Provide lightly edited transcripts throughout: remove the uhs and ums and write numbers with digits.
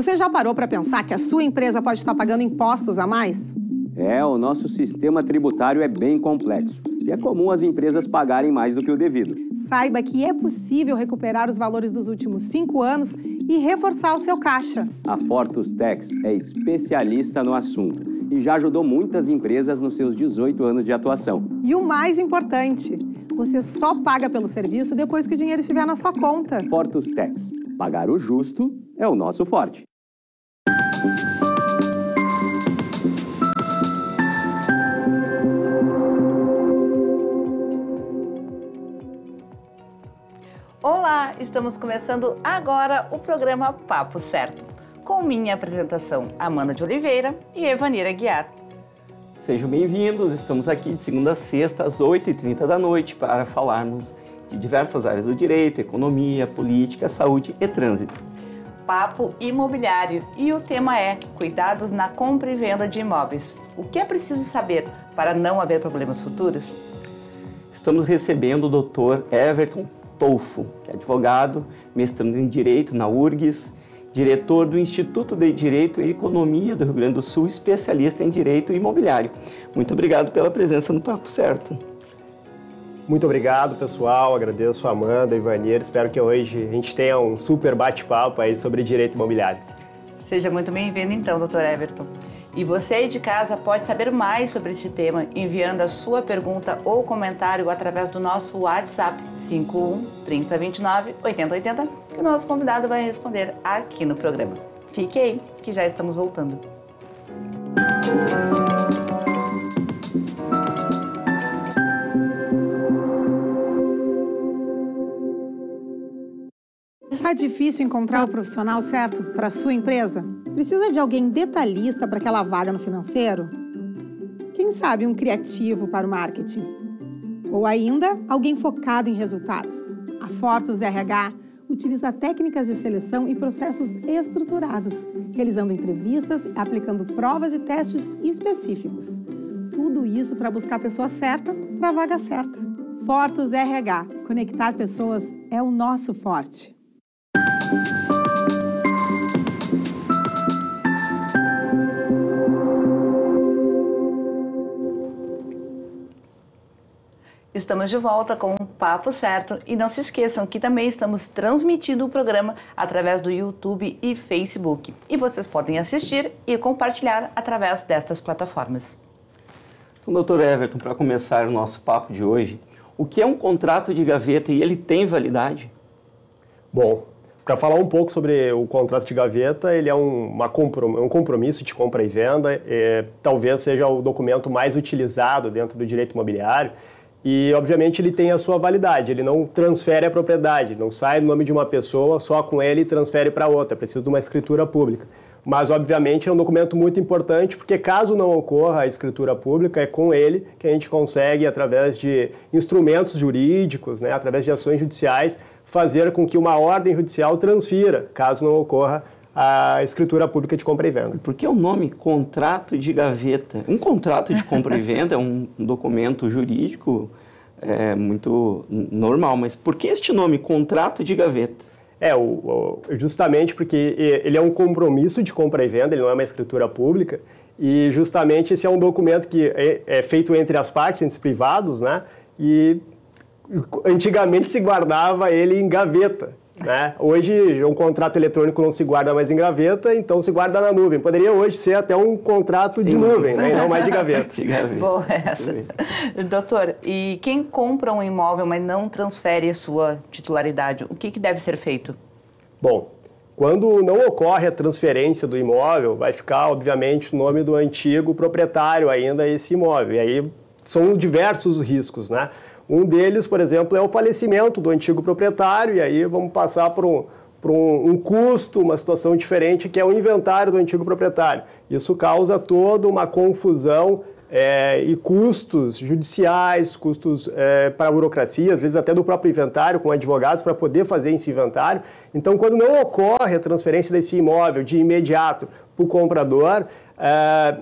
Você já parou para pensar que a sua empresa pode estar pagando impostos a mais? O nosso sistema tributário é bem complexo e é comum as empresas pagarem mais do que o devido. Saiba que é possível recuperar os valores dos últimos 5 anos e reforçar o seu caixa. A Fortus Tax é especialista no assunto e já ajudou muitas empresas nos seus 18 anos de atuação. E o mais importante, você só paga pelo serviço depois que o dinheiro estiver na sua conta. Fortus Tax. Pagar o justo é o nosso forte. Olá, estamos começando agora o programa Papo Certo, com minha apresentação Amanda de Oliveira e Evanira Guiar. Sejam bem-vindos, estamos aqui de segunda a sexta às 8h30 da noite para falarmos de diversas áreas do direito, economia, política, saúde e trânsito. Papo imobiliário e o tema é cuidados na compra e venda de imóveis. O que é preciso saber para não haver problemas futuros? Estamos recebendo o Dr. Everton Tolfo, que é advogado, mestrando em Direito na URGS, diretor do Instituto de Direito e Economia do Rio Grande do Sul, especialista em Direito Imobiliário. Muito obrigado pela presença no Papo Certo. Muito obrigado, pessoal. Agradeço a Amanda e Ivanir. Espero que hoje a gente tenha um super bate-papo aí sobre direito imobiliário. Seja muito bem-vindo então, Dr. Everton. E você aí de casa pode saber mais sobre este tema enviando a sua pergunta ou comentário através do nosso WhatsApp 51 30 29 80 80, que o nosso convidado vai responder aqui no programa. Fique aí, que já estamos voltando. Está difícil encontrar o profissional certo para a sua empresa? Precisa de alguém detalhista para aquela vaga no financeiro? Quem sabe um criativo para o marketing? Ou ainda, alguém focado em resultados? A Fortus RH utiliza técnicas de seleção e processos estruturados, realizando entrevistas, aplicando provas e testes específicos. Tudo isso para buscar a pessoa certa para a vaga certa. Fortus RH. Conectar pessoas é o nosso forte. Estamos de volta com o Papo Certo e não se esqueçam que também estamos transmitindo o programa através do YouTube e Facebook. E vocês podem assistir e compartilhar através destas plataformas. Então, doutor Everton, para começar o nosso papo de hoje, o que é um contrato de gaveta e ele tem validade? Bom, para falar um pouco sobre o contrato de gaveta, ele é um compromisso de compra e venda, talvez seja o documento mais utilizado dentro do direito imobiliário e, obviamente, ele tem a sua validade, ele não transfere a propriedade, não sai no nome de uma pessoa só com ele e transfere para outra, precisa de uma escritura pública. Mas, obviamente, é um documento muito importante porque, caso não ocorra a escritura pública, é com ele que a gente consegue, através de instrumentos jurídicos, né, através de ações judiciais, fazer com que uma ordem judicial transfira, caso não ocorra a escritura pública de compra e venda. Por que o nome contrato de gaveta? Um contrato de compra e venda é um documento jurídico muito normal, mas por que este nome, contrato de gaveta? Justamente porque ele é um compromisso de compra e venda, ele não é uma escritura pública, e justamente esse é um documento que é feito entre as partes, entre os privados, né? E antigamente se guardava ele em gaveta, né? Hoje um contrato eletrônico não se guarda mais em gaveta, então se guarda na nuvem. Poderia hoje ser até um contrato de nuvem, né? E não mais de gaveta. De gaveta. Boa essa. Doutor, e quem compra um imóvel, mas não transfere a sua titularidade, o que deve ser feito? Bom, quando não ocorre a transferência do imóvel, vai ficar, obviamente, o nome do antigo proprietário ainda esse imóvel. E aí são diversos os riscos, né? Um deles, por exemplo, é o falecimento do antigo proprietário, e aí vamos passar por um custo, uma situação diferente, que é o inventário do antigo proprietário. Isso causa toda uma confusão e custos judiciais, custos para a burocracia, às vezes até do próprio inventário, com advogados, para poder fazer esse inventário. Então, quando não ocorre a transferência desse imóvel de imediato para o comprador,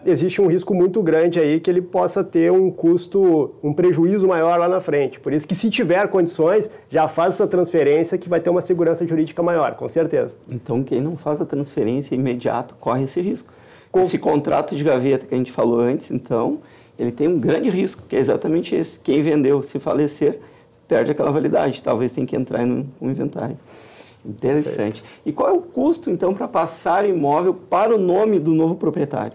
existe um risco muito grande aí que ele possa ter um custo, um prejuízo maior lá na frente. Por isso que, se tiver condições, já faz essa transferência que vai ter uma segurança jurídica maior, com certeza. Então, quem não faz a transferência imediato corre esse risco. Esse contrato de gaveta que a gente falou antes, então, ele tem um grande risco, que é exatamente esse. Quem vendeu, se falecer, perde aquela validade. Talvez tenha que entrar no inventário. Interessante. Perfeito. E qual é o custo, então, para passar o imóvel para o nome do novo proprietário?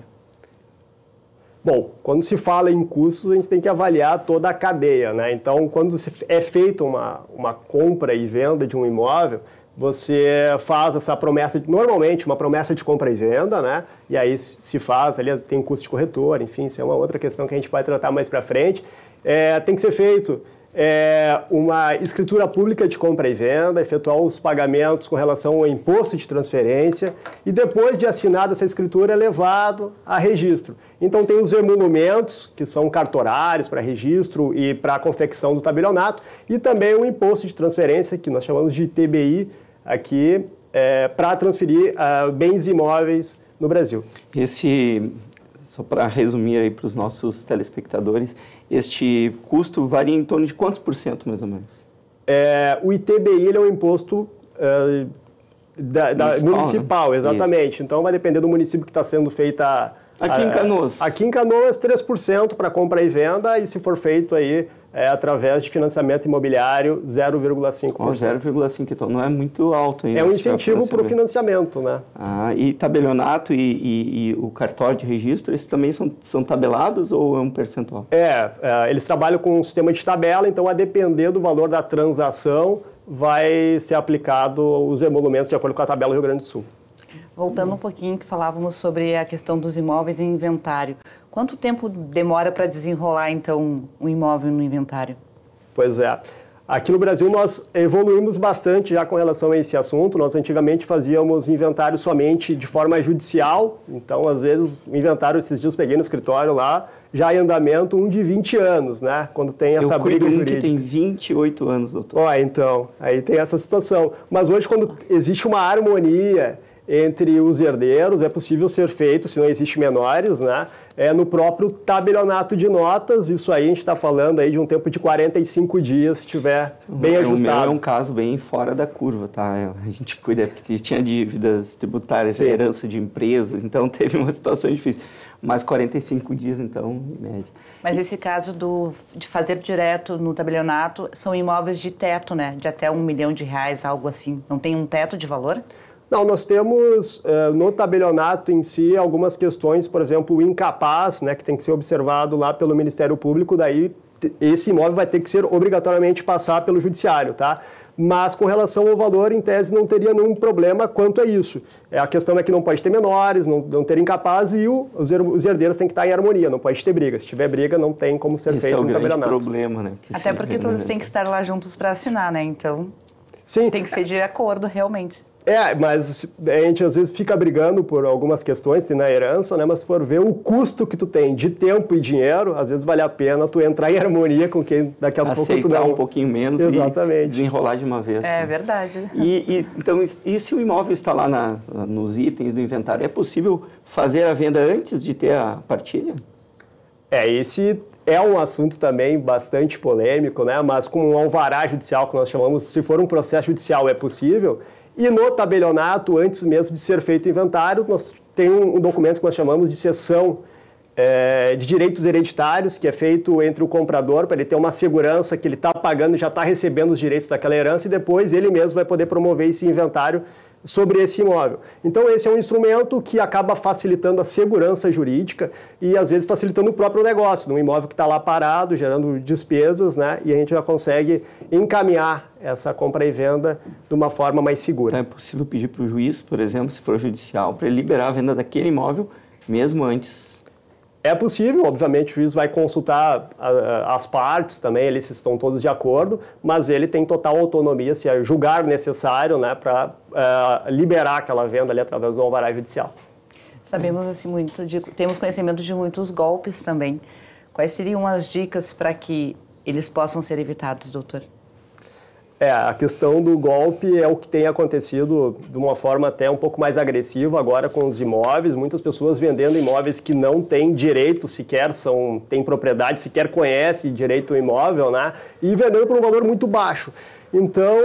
Bom, quando se fala em custos, a gente tem que avaliar toda a cadeia, né? Então, quando é feita uma compra e venda de um imóvel, você faz essa promessa, normalmente uma promessa de compra e venda, né? E aí se faz, ali tem custo de corretor, enfim, isso é uma outra questão que a gente vai tratar mais para frente. Tem que ser feito uma escritura pública de compra e venda, efetuar os pagamentos com relação ao imposto de transferência e depois de assinada essa escritura é levado a registro. Então tem os emolumentos, que são cartorários para registro e para a confecção do tabelionato, e também o imposto de transferência, que nós chamamos de ITBI, aqui para transferir bens imóveis no Brasil. Só para resumir aí para os nossos telespectadores, este custo varia em torno de quantos por cento, mais ou menos? O ITBI ele é um imposto municipal, né? Exatamente. Isso. Então vai depender do município que está sendo feita... Aqui em Canoas? Aqui em Canoas, 3% para compra e venda, e se for feito aí através de financiamento imobiliário, 0,5%. 0,5%, então não é muito alto ainda. É um incentivo para o financiamento, né? E tabelionato e o cartório de registro, esses também são tabelados ou é um percentual? Eles trabalham com um sistema de tabela, então a depender do valor da transação, vai ser aplicado os emolumentos de acordo com a tabela do Rio Grande do Sul. Voltando um pouquinho, que falávamos sobre a questão dos imóveis em inventário. Quanto tempo demora para desenrolar, então, um imóvel no inventário? Pois é. Aqui no Brasil nós evoluímos bastante já com relação a esse assunto. Nós antigamente fazíamos inventário somente de forma judicial. Então, às vezes, o inventário, esses dias eu peguei no escritório lá, já em andamento, de 20 anos, né? Quando tem essa briga jurídica. Que tem 28 anos, doutor. Então, aí tem essa situação. Mas hoje, quando existe uma harmonia entre os herdeiros, é possível ser feito, se não existe menores, né? No próprio tabelionato de notas. Isso aí a gente está falando aí de um tempo de 45 dias, se estiver bem ajustado. O meu é um caso bem fora da curva, tá? A gente cuida, porque tinha dívidas tributárias, herança de empresas, então teve uma situação difícil. Mas 45 dias, então, em média. Mas esse caso de fazer direto no tabelionato são imóveis de teto, né? De até R$1 milhão, algo assim. Não tem um teto de valor? Não, nós temos no tabelionato em si algumas questões, por exemplo, o incapaz, né, que tem que ser observado lá pelo Ministério Público, daí esse imóvel vai ter que ser obrigatoriamente passar pelo judiciário, tá? Mas com relação ao valor, em tese, não teria nenhum problema quanto a isso. A questão é que não pode ter menores, não ter incapaz e os herdeiros têm que estar em harmonia, não pode ter briga. Se tiver briga, não tem como ser feito no tabelionato. Esse é o grande problema, né? Até porque todos têm que estar lá juntos para assinar, né? Então, sim, tem que ser de acordo, realmente. Mas a gente às vezes fica brigando por algumas questões na herança, né? Mas se for ver o custo que tu tem de tempo e dinheiro, às vezes vale a pena tu entrar em harmonia com quem daqui a pouco tu dá um pouquinho menos. Exatamente. E desenrolar de uma vez. É verdade. Então, e se o imóvel está lá nos itens do inventário, é possível fazer a venda antes de ter a partilha? Esse é um assunto também bastante polêmico, né? Mas com um alvará judicial, que nós chamamos, se for um processo judicial, é possível. E no tabelionato, antes mesmo de ser feito o inventário, nós tem um documento que nós chamamos de cessão de direitos hereditários, que é feito entre o comprador, para ele ter uma segurança que ele está pagando e já está recebendo os direitos daquela herança, e depois ele mesmo vai poder promover esse inventário sobre esse imóvel. Então, esse é um instrumento que acaba facilitando a segurança jurídica e, às vezes, facilitando o próprio negócio, num imóvel que está lá parado, gerando despesas, né? E a gente já consegue encaminhar essa compra e venda de uma forma mais segura. Então, é possível pedir para o juiz, por exemplo, se for judicial, para ele liberar a venda daquele imóvel, mesmo antes? É possível, obviamente o juiz vai consultar as partes também, eles estão todos de acordo, mas ele tem total autonomia, se julgar necessário, né, para liberar aquela venda ali através do alvará judicial. Sabemos assim temos conhecimento de muitos golpes também. Quais seriam as dicas para que eles possam ser evitados, doutor? A questão do golpe é o que tem acontecido de uma forma até um pouco mais agressiva agora com os imóveis. Muitas pessoas vendendo imóveis que não têm direito sequer, têm propriedade, sequer conhecem direito ao imóvel, né? E vendendo por um valor muito baixo. Então,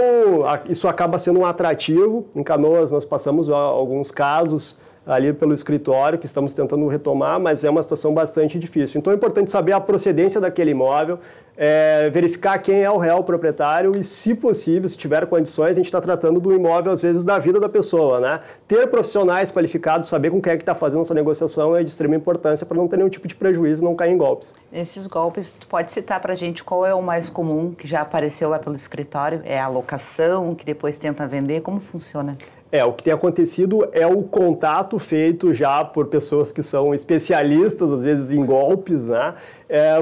isso acaba sendo um atrativo. Em Canoas, nós passamos alguns casos ali pelo escritório que estamos tentando retomar, mas é uma situação bastante difícil. Então é importante saber a procedência daquele imóvel, verificar quem é o real proprietário e, se possível, se tiver condições, a gente está tratando do imóvel, às vezes, da vida da pessoa, né? Ter profissionais qualificados, saber com quem é que está fazendo essa negociação é de extrema importância para não ter nenhum tipo de prejuízo e não cair em golpes. Esses golpes, tu pode citar para a gente qual é o mais comum que já apareceu lá pelo escritório? É a locação, que depois tenta vender? Como funciona? O que tem acontecido é o contato feito já por pessoas que são especialistas, às vezes, em golpes, né?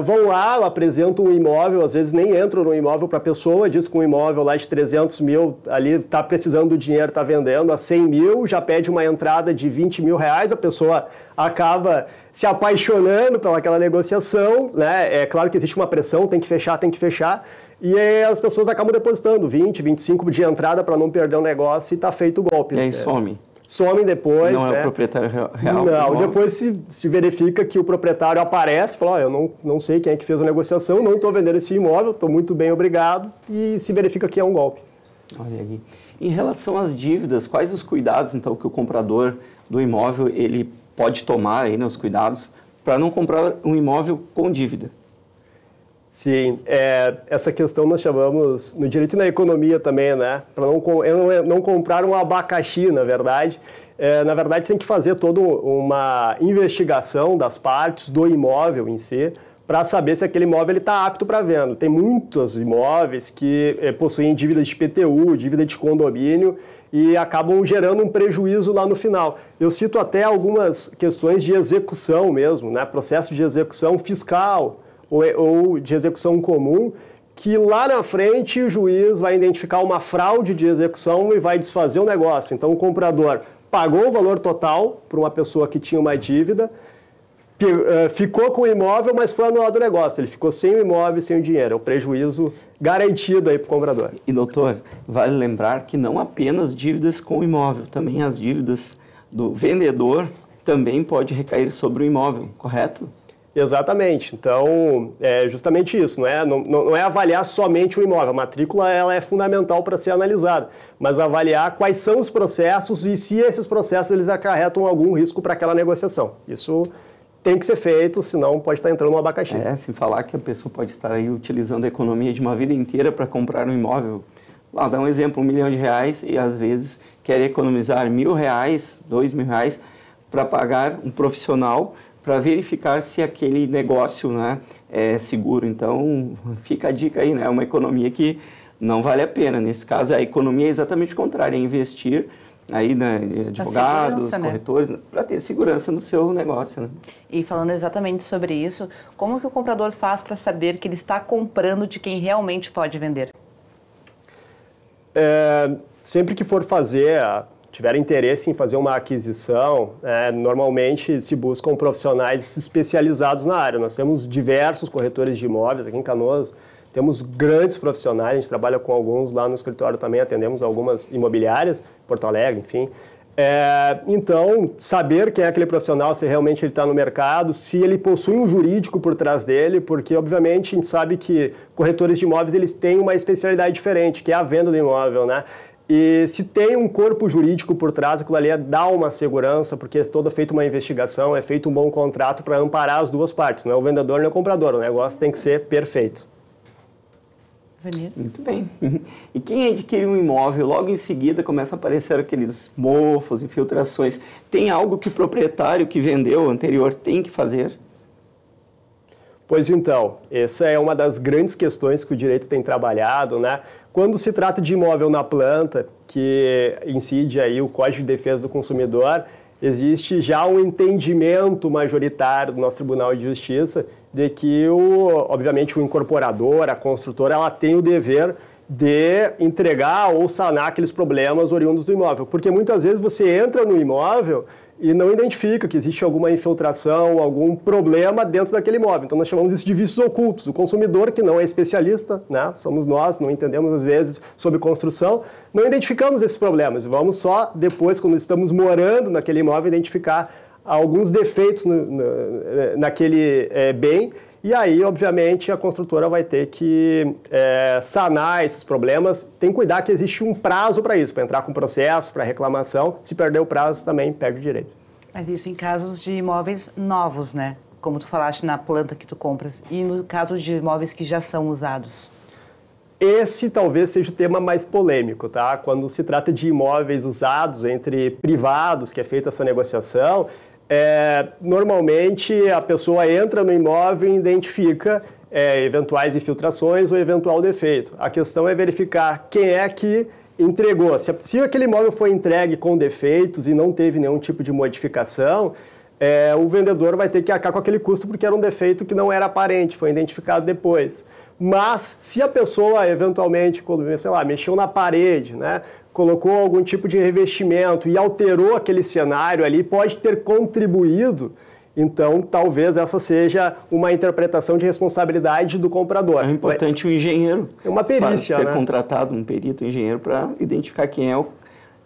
Vão lá, apresentam um imóvel, às vezes nem entram no imóvel para a pessoa, diz que um imóvel lá de 300 mil, ali está precisando do dinheiro, está vendendo a 100 mil, já pede uma entrada de 20 mil reais, a pessoa acaba se apaixonando pelaquela negociação, né? É claro que existe uma pressão, tem que fechar, e aí as pessoas acabam depositando 20, 25 de entrada para não perder o negócio e está feito o golpe. E aí some. Somem depois. Não, né? É o proprietário real. Não, depois se verifica que o proprietário aparece, fala, eu não sei quem é que fez a negociação, não estou vendendo esse imóvel, estou muito bem, obrigado, e se verifica que é um golpe. Olha aqui. Em relação às dívidas, quais os cuidados, então, que o comprador do imóvel ele pode tomar aí, nos cuidados, para não comprar um imóvel com dívida? Sim, essa questão nós chamamos no direito e na economia também, né? Para não comprar um abacaxi, na verdade. Na verdade, tem que fazer toda uma investigação das partes do imóvel em si, para saber se aquele imóvel está apto para venda. Tem muitos imóveis que possuem dívida de IPTU, dívida de condomínio, e acabam gerando um prejuízo lá no final. Eu cito até algumas questões de execução mesmo, né? Processo de execução fiscal, ou de execução comum, que lá na frente o juiz vai identificar uma fraude de execução e vai desfazer o negócio. Então o comprador pagou o valor total para uma pessoa que tinha uma dívida, ficou com o imóvel, mas foi anulado o negócio. Ele ficou sem o imóvel e sem o dinheiro. É um prejuízo garantido aí para o comprador. E, doutor, vale lembrar que não apenas dívidas com o imóvel, também as dívidas do vendedor também pode recair sobre o imóvel, correto? Exatamente. Então, é justamente isso. Não é avaliar somente o imóvel. A matrícula ela é fundamental para ser analisada, mas avaliar quais são os processos e se esses processos eles acarretam algum risco para aquela negociação. Isso tem que ser feito, senão pode estar entrando um abacaxi. Sem falar que a pessoa pode estar aí utilizando a economia de uma vida inteira para comprar um imóvel. Dá um exemplo, R$1 milhão e às vezes quer economizar R$1.000, R$2.000 para pagar um profissional para verificar se aquele negócio, né, é seguro. Então, fica a dica aí, né? É uma economia que não vale a pena. Nesse caso, a economia é exatamente o contrário, é investir aí, né, advogados, corretores, né, para ter segurança no seu negócio. Né? E falando exatamente sobre isso, como que o comprador faz para saber que ele está comprando de quem realmente pode vender? Sempre que for tiver interesse em fazer uma aquisição, normalmente se buscam profissionais especializados na área. Nós temos diversos corretores de imóveis aqui em Canoas, temos grandes profissionais, a gente trabalha com alguns lá no escritório também, atendemos algumas imobiliárias, Porto Alegre, enfim. Então, saber quem é aquele profissional, se realmente ele está no mercado, se ele possui um jurídico por trás dele, porque, obviamente, a gente sabe que corretores de imóveis eles têm uma especialidade diferente, que é a venda do imóvel, né? E se tem um corpo jurídico por trás, aquilo ali dá uma segurança, porque é toda feita uma investigação, é feito um bom contrato para amparar as duas partes, não é o vendedor nem o comprador, o negócio tem que ser perfeito. Muito bem. E quem adquire um imóvel, logo em seguida começa a aparecer aqueles mofos, infiltrações. Tem algo que o proprietário que vendeu anterior tem que fazer? Pois então, essa é uma das grandes questões que o direito tem trabalhado, né? Quando se trata de imóvel na planta, que incide aí o Código de Defesa do Consumidor, existe já um entendimento majoritário do nosso Tribunal de Justiça de que, obviamente, o incorporador, a construtora, ela tem o dever de entregar ou sanar aqueles problemas oriundos do imóvel. Porque muitas vezes você entra no imóvel e não identifica que existe alguma infiltração, algum problema dentro daquele imóvel. Então nós chamamos isso de vícios ocultos. O consumidor, que não é especialista, né, somos nós, não entendemos às vezes sobre construção, não identificamos esses problemas. Vamos só depois, quando estamos morando naquele imóvel, identificar alguns defeitos naquele bem. E aí, obviamente, a construtora vai ter que sanar esses problemas. Tem que cuidar que existe um prazo para isso, para entrar com processo, para reclamação. Se perder o prazo, também perde o direito. Mas isso em casos de imóveis novos, né? Como tu falaste na planta que tu compras. E no caso de imóveis que já são usados? Esse talvez seja o tema mais polêmico, tá? Quando se trata de imóveis usados entre privados, que é feita essa negociação, normalmente a pessoa entra no imóvel e identifica eventuais infiltrações ou eventual defeito. A questão é verificar quem é que entregou. Se aquele imóvel foi entregue com defeitos e não teve nenhum tipo de modificação, o vendedor vai ter que arcar com aquele custo porque era um defeito que não era aparente, foi identificado depois. Mas se a pessoa eventualmente, sei lá, mexeu na parede, né, colocou algum tipo de revestimento e alterou aquele cenário ali, pode ter contribuído, então talvez essa seja uma interpretação de responsabilidade do comprador. É importante o engenheiro. É uma perícia, ser né? contratado um perito, um engenheiro, para identificar quem é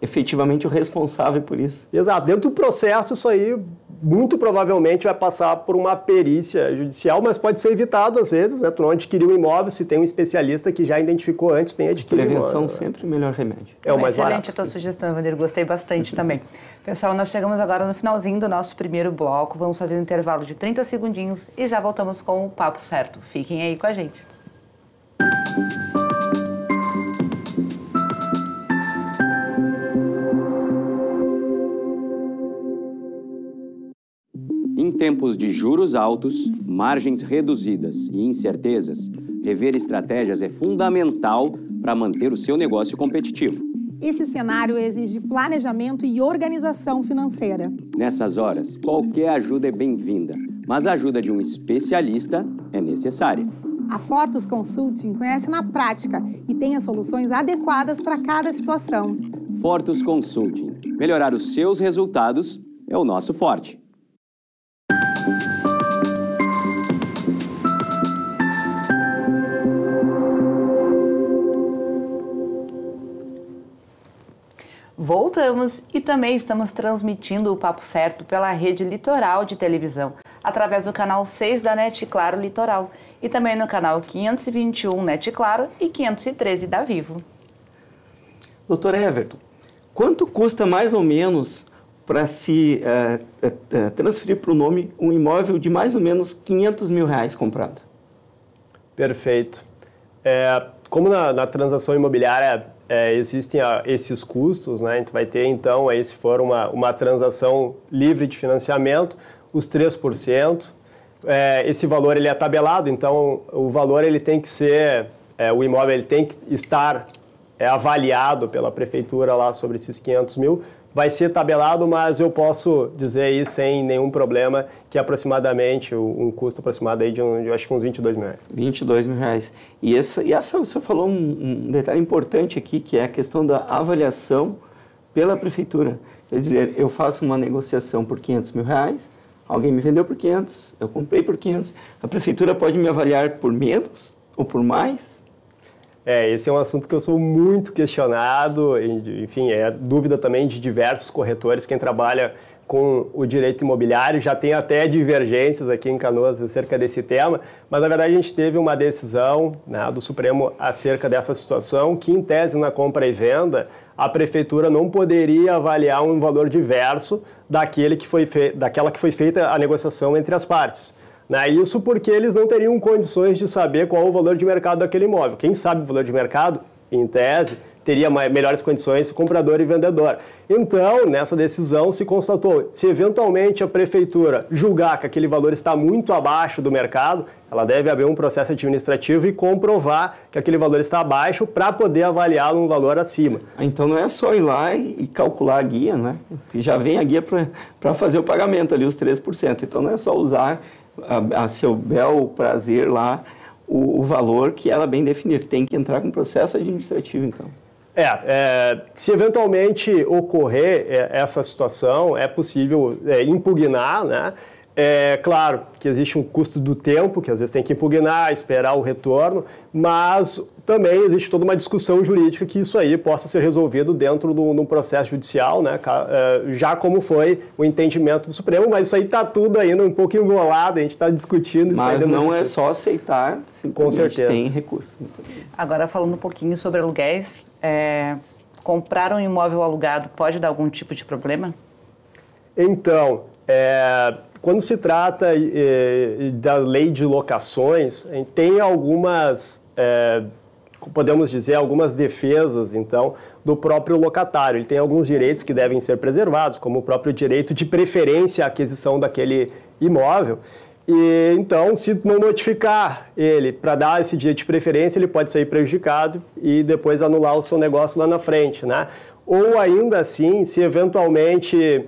efetivamente o responsável por isso. Exato. Dentro do processo, isso aí muito provavelmente vai passar por uma perícia judicial, mas pode ser evitado às vezes, né? Tu não adquiriu um imóvel se tem um especialista que já identificou antes, tem adquirido. Prevenção sempre o melhor remédio. É o mais excelente barato. a tua sugestão, Evander. Gostei bastante também. Pessoal, nós chegamos agora no finalzinho do nosso primeiro bloco. Vamos fazer um intervalo de 30 segundinhos e já voltamos com o Papo Certo. Fiquem aí com a gente. Em tempos de juros altos, margens reduzidas e incertezas, rever estratégias é fundamental para manter o seu negócio competitivo. Esse cenário exige planejamento e organização financeira. Nessas horas, qualquer ajuda é bem-vinda, mas a ajuda de um especialista é necessária. A Fortus Consulting conhece na prática e tem as soluções adequadas para cada situação. Fortus Consulting. Melhorar os seus resultados é o nosso forte. Voltamos e também estamos transmitindo o Papo Certo pela Rede Litoral de televisão, através do canal 6 da NET Claro Litoral e também no canal 521 NET Claro e 513 da Vivo. Doutor Everton, quanto custa mais ou menos para se transferir para o nome um imóvel de mais ou menos R$500 mil comprado? Perfeito. Como na transação imobiliária existem esses custos, né? A gente vai ter, então, aí, se for uma transação livre de financiamento, os 3%. Esse valor ele é tabelado, então o valor ele tem que ser, o imóvel ele tem que estar avaliado pela prefeitura lá sobre esses 500 mil. Vai ser tabelado, mas eu posso dizer aí sem nenhum problema que aproximadamente, um custo aproximado aí de eu acho que uns R$22 mil. R$22 mil. E essa você falou um detalhe importante aqui, que é a questão da avaliação pela prefeitura. Quer dizer, eu faço uma negociação por R$500 mil, alguém me vendeu por 500, eu comprei por 500, a prefeitura pode me avaliar por menos ou por mais? Esse é um assunto que eu sou muito questionado, enfim, é dúvida também de diversos corretores, quem trabalha com o direito imobiliário, já tem até divergências aqui em Canoas acerca desse tema, mas na verdade a gente teve uma decisão, né, do Supremo acerca dessa situação, que em tese na compra e venda, a prefeitura não poderia avaliar um valor diverso daquela que foi feita a negociação entre as partes. Isso porque eles não teriam condições de saber qual o valor de mercado daquele imóvel. Quem sabe o valor de mercado, em tese, teria melhores condições comprador e vendedor. Então, nessa decisão se constatou, se eventualmente a prefeitura julgar que aquele valor está muito abaixo do mercado, ela deve abrir um processo administrativo e comprovar que aquele valor está abaixo para poder avaliá-lo um valor acima. Então não é só ir lá e calcular a guia, né? Porque já vem a guia para fazer o pagamento ali, os 3%. Então não é só usar a seu bel prazer lá o valor que ela bem definir. Tem que entrar com processo administrativo, então. Se eventualmente ocorrer essa situação, é possível impugnar, né? É claro que existe um custo do tempo, que às vezes tem que impugnar, esperar o retorno, mas também existe toda uma discussão jurídica que isso aí possa ser resolvido dentro do processo judicial, né? Já como foi o entendimento do Supremo, mas isso aí está tudo ainda um pouco embolado, a gente está discutindo. Mas não é só aceitar, com certeza. Tem recurso. Agora, falando um pouquinho sobre aluguéis, comprar um imóvel alugado pode dar algum tipo de problema? Então, quando se trata da lei de locações, tem algumas, podemos dizer, algumas defesas, então, do próprio locatário. Ele tem alguns direitos que devem ser preservados, como o próprio direito de preferência à aquisição daquele imóvel. E, então, se não notificar ele para dar esse direito de preferência, ele pode sair prejudicado e depois anular o seu negócio lá na frente, né? Ou ainda assim, se eventualmente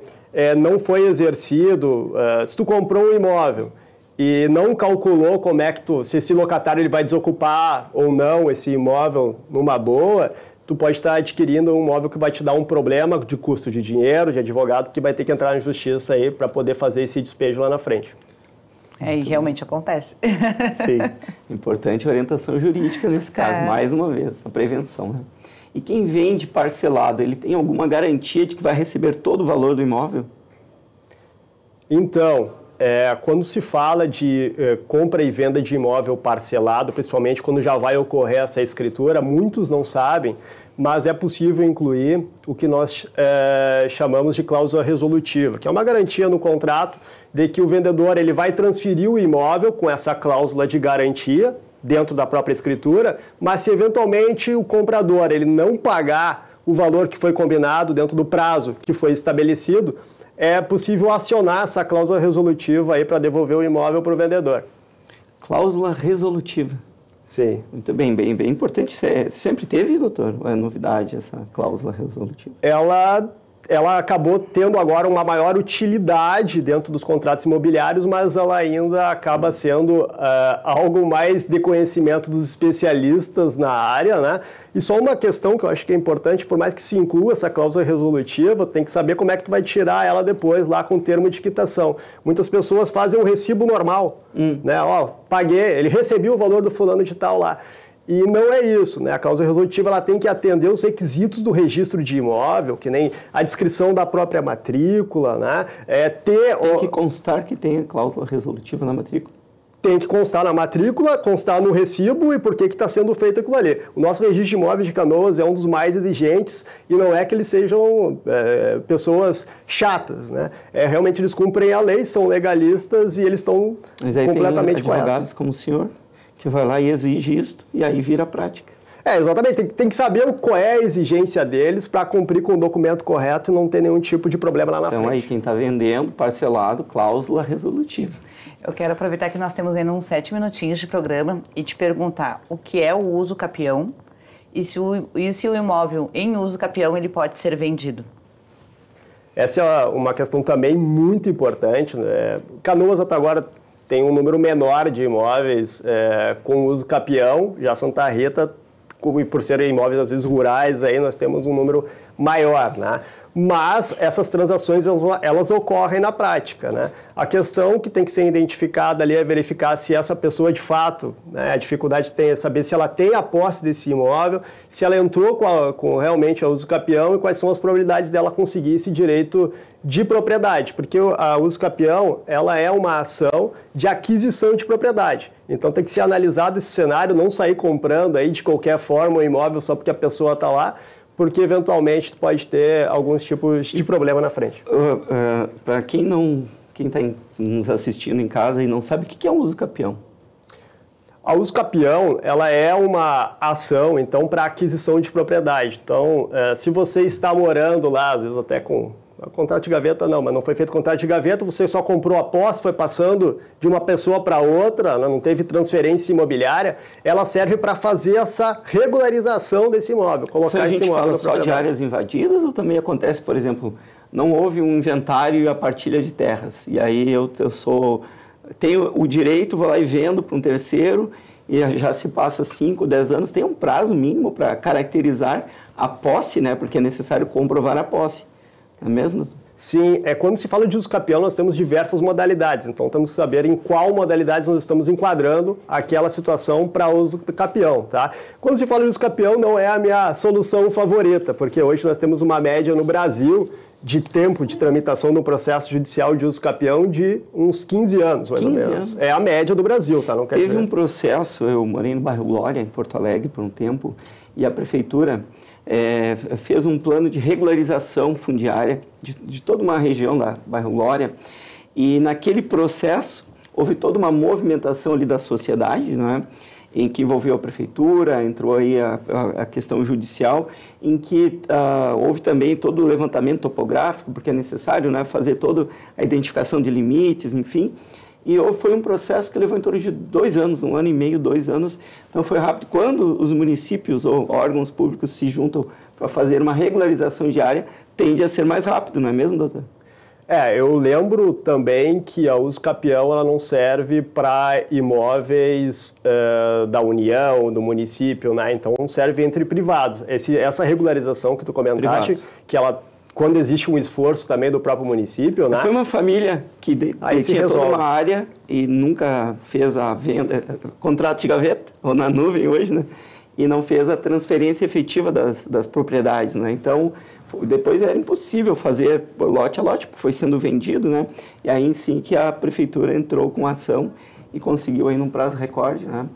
não foi exercido, se tu comprou um imóvel e não calculou como é que se esse locatário ele vai desocupar ou não esse imóvel numa boa, tu pode estar adquirindo um imóvel que vai te dar um problema de custo de dinheiro, de advogado, que vai ter que entrar na justiça aí para poder fazer esse despejo lá na frente. E realmente acontece. Sim. Importante a orientação jurídica nesse caso, mais uma vez, a prevenção, né? E quem vende parcelado, ele tem alguma garantia de que vai receber todo o valor do imóvel? Então, quando se fala de compra e venda de imóvel parcelado, principalmente quando já vai ocorrer essa escritura, muitos não sabem, mas é possível incluir o que nós chamamos de cláusula resolutiva, que é uma garantia no contrato de que o vendedor ele vai transferir o imóvel com essa cláusula de garantia dentro da própria escritura, mas se eventualmente o comprador ele não pagar o valor que foi combinado dentro do prazo que foi estabelecido, é possível acionar essa cláusula resolutiva aí para devolver o imóvel para o vendedor. Cláusula resolutiva. Sim. Muito bem, bem importante. Sempre teve, doutor? Ou é novidade essa cláusula resolutiva? Ela acabou tendo agora uma maior utilidade dentro dos contratos imobiliários, mas ela ainda acaba sendo algo mais de conhecimento dos especialistas na área, né? E só uma questão que eu acho que é importante, por mais que se inclua essa cláusula resolutiva, tem que saber como é que tu vai tirar ela depois lá com o termo de quitação. Muitas pessoas fazem um recibo normal, né? Paguei, ele recebeu o valor do fulano de tal lá. E não é isso, né? A cláusula resolutiva ela tem que atender os requisitos do registro de imóvel, que nem a descrição da própria matrícula, né? Tem que constar que tem a cláusula resolutiva na matrícula? Tem que constar na matrícula, constar no recibo e por que está sendo feito aquilo ali. O nosso registro de imóveis de Canoas é um dos mais exigentes e não é que eles sejam pessoas chatas, né? Realmente eles cumprem a lei, são legalistas e eles estão completamente corretos. Tem advogados como o senhor que vai lá e exige isso, e aí vira prática. Exatamente. Tem que saber qual é a exigência deles para cumprir com o documento correto e não ter nenhum tipo de problema lá na frente. Então aí quem está vendendo, parcelado, cláusula resolutiva. Eu quero aproveitar que nós temos ainda uns 7 minutinhos de programa e te perguntar o que é o uso capião e se o imóvel em uso capião ele pode ser vendido. Essa é uma questão também muito importante, né? Canoas até agora tem um número menor de imóveis com uso capião, já Santa Rita, por serem imóveis às vezes rurais, aí nós temos um número maior, né? Mas essas transações elas ocorrem na prática, né? A questão que tem que ser identificada ali é verificar se essa pessoa de fato, né, a dificuldade é saber se ela tem a posse desse imóvel, se ela entrou com realmente o uso capião e quais são as probabilidades dela conseguir esse direito de propriedade, porque a uso capião ela é uma ação de aquisição de propriedade. Então tem que ser analisado esse cenário, não sair comprando aí de qualquer forma o imóvel só porque a pessoa está lá, porque eventualmente tu pode ter alguns tipos de problema na frente. Para quem está nos assistindo em casa e não sabe o que é um uso capião? A uso capião, ela é uma ação, então, para aquisição de propriedade. Então, se você está morando lá, às vezes até com contrato de gaveta não, mas não foi feito contrato de gaveta, você só comprou a posse, foi passando de uma pessoa para outra, não teve transferência imobiliária, ela serve para fazer essa regularização desse imóvel, colocar esse imóvel. A gente fala só de áreas invadidas ou também acontece, por exemplo, não houve um inventário e a partilha de terras, e aí eu tenho o direito, vou lá e vendo para um terceiro, e já se passa 5, 10 anos, tem um prazo mínimo para caracterizar a posse, né? Porque é necessário comprovar a posse, não é mesmo, doutor? Sim, quando se fala de uso capião, nós temos diversas modalidades, então temos que saber em qual modalidade nós estamos enquadrando aquela situação para uso capião, tá? Quando se fala de uso capião, não é a minha solução favorita, porque hoje nós temos uma média no Brasil de tempo de tramitação no processo judicial de uso capião de uns 15 anos, mais ou menos. Anos. É a média do Brasil, tá? Não quer Teve dizer... um processo, eu morei no bairro Glória, em Porto Alegre, por um tempo, e a prefeitura fez um plano de regularização fundiária de toda uma região da bairro Glória, e naquele processo houve toda uma movimentação ali da sociedade, não é? Em que envolveu a prefeitura, entrou aí a questão judicial, em que houve também todo o levantamento topográfico, porque é necessário, né, fazer toda a identificação de limites, enfim. E foi um processo que levou em torno de 2 anos, 1 ano e meio, 2 anos. Então foi rápido. Quando os municípios ou órgãos públicos se juntam para fazer uma regularização de área, tende a ser mais rápido, não é mesmo, doutor? Eu lembro também que a uso capião ela não serve para imóveis da União, do município, né? Então serve entre privados. Essa regularização que tu comentaste, Privado. Que ela, quando existe um esforço também do próprio município, né? Foi uma família que tinha toda uma área e nunca fez a venda, contrato de gaveta, ou na nuvem hoje, né? E não fez a transferência efetiva das propriedades, né? Então, depois era impossível fazer lote a lote, porque foi sendo vendido, né? E aí sim que a prefeitura entrou com ação e conseguiu aí num prazo recorde, né?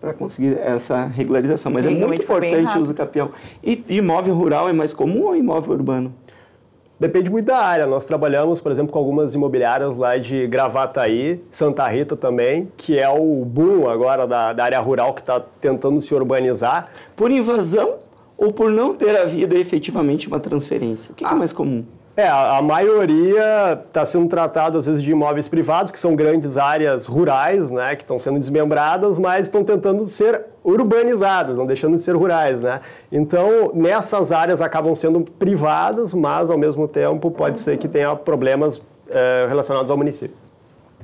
Para conseguir essa regularização. Mas é muito importante o uso capião. E imóvel rural é mais comum ou imóvel urbano? Depende muito da área. Nós trabalhamos, por exemplo, com algumas imobiliárias lá de Gravataí, Santa Rita também, que é o boom agora da área rural que está tentando se urbanizar. Por invasão ou por não ter havido efetivamente uma transferência? O que é mais comum? A maioria está sendo tratado, às vezes, de imóveis privados, que são grandes áreas rurais, né, que estão sendo desmembradas, mas estão tentando ser urbanizadas, não deixando de ser rurais, né? Então, nessas áreas acabam sendo privadas, mas, ao mesmo tempo, pode ser que tenha problemas relacionados ao município.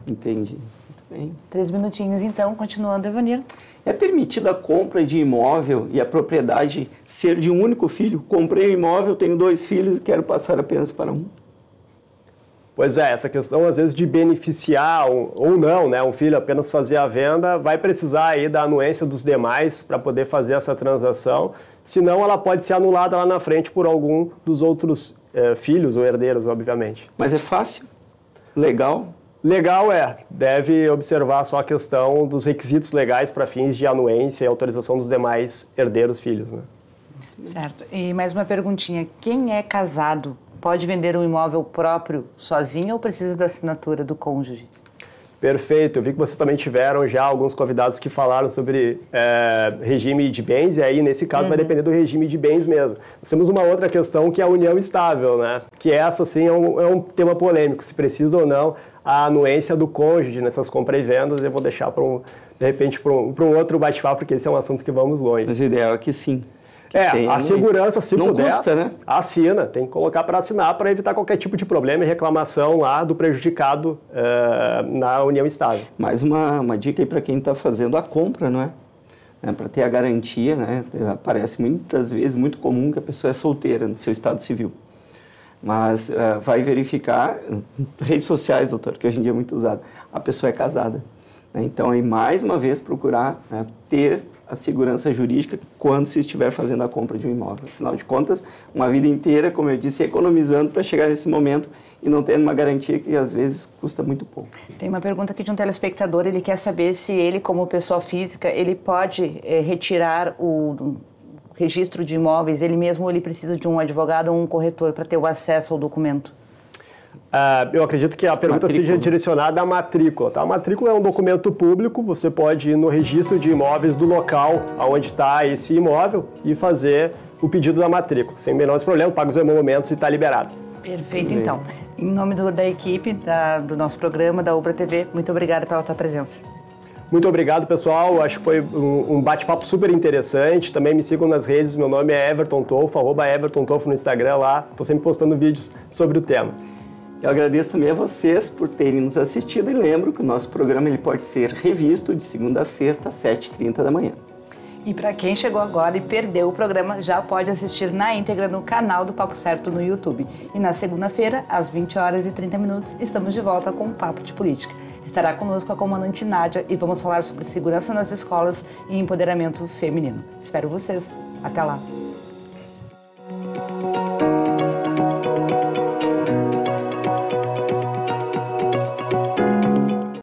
Entendi. Muito bem. 3 minutinhos, então, continuando, Evanir. É permitida a compra de imóvel e a propriedade ser de um único filho? Comprei um imóvel, tenho 2 filhos e quero passar apenas para um. Pois é, essa questão às vezes de beneficiar ou não, né, um filho apenas fazer a venda, vai precisar aí da anuência dos demais para poder fazer essa transação, senão ela pode ser anulada lá na frente por algum dos outros filhos ou herdeiros, obviamente. Mas é fácil? Legal? Legal deve observar só a questão dos requisitos legais para fins de anuência e autorização dos demais herdeiros filhos, né? Certo. E mais uma perguntinha. Quem é casado pode vender um imóvel próprio sozinho ou precisa da assinatura do cônjuge? Perfeito. Eu vi que vocês também tiveram já alguns convidados que falaram sobre regime de bens, e aí, nesse caso, vai depender do regime de bens mesmo. Nós temos uma outra questão que é a união estável, né? Que essa, sim, é um tema polêmico, se precisa ou não a anuência do cônjuge nessas compras e vendas. Eu vou deixar, de repente, para um outro bate-papo, porque esse é um assunto que vamos longe. Mas o ideal é que sim. A segurança, se não puder, custa, né? Assina, tem que colocar para assinar para evitar qualquer tipo de problema e reclamação lá do prejudicado na união estável. Mais uma dica aí para quem está fazendo a compra, não é? Para ter a garantia, né? Parece muitas vezes muito comum que a pessoa é solteira no seu estado civil. Mas vai verificar, redes sociais, doutor, que hoje em dia é muito usado, a pessoa é casada. Né? Então, aí, mais uma vez, procurar ter a segurança jurídica quando se estiver fazendo a compra de um imóvel. Afinal de contas, uma vida inteira, como eu disse, economizando para chegar nesse momento e não ter uma garantia que, às vezes, custa muito pouco. Tem uma pergunta aqui de um telespectador, ele quer saber se ele, como pessoa física, ele pode retirar o registro de imóveis, ele mesmo, ou ele precisa de um advogado ou um corretor para ter o acesso ao documento? Eu acredito que a pergunta seja direcionada à matrícula. Tá? A matrícula é um documento público, você pode ir no registro de imóveis do local onde está esse imóvel e fazer o pedido da matrícula. Sem menores problemas, paga os emolumentos e está liberado. Perfeito, então. Em nome da equipe do nosso programa, da Ubra TV, muito obrigada pela tua presença. Muito obrigado, pessoal. Acho que foi um bate-papo super interessante. Também me sigam nas redes. Meu nome é Everton Tolfo, @EvertonTolfo no Instagram lá. Estou sempre postando vídeos sobre o tema. Eu agradeço também a vocês por terem nos assistido e lembro que o nosso programa ele pode ser revisto de segunda a sexta, às 7h30 da manhã. E para quem chegou agora e perdeu o programa, já pode assistir na íntegra no canal do Papo Certo no YouTube. E na segunda-feira, às 20h30, estamos de volta com o Papo de Política. Estará conosco a comandante Nádia e vamos falar sobre segurança nas escolas e empoderamento feminino. Espero vocês. Até lá!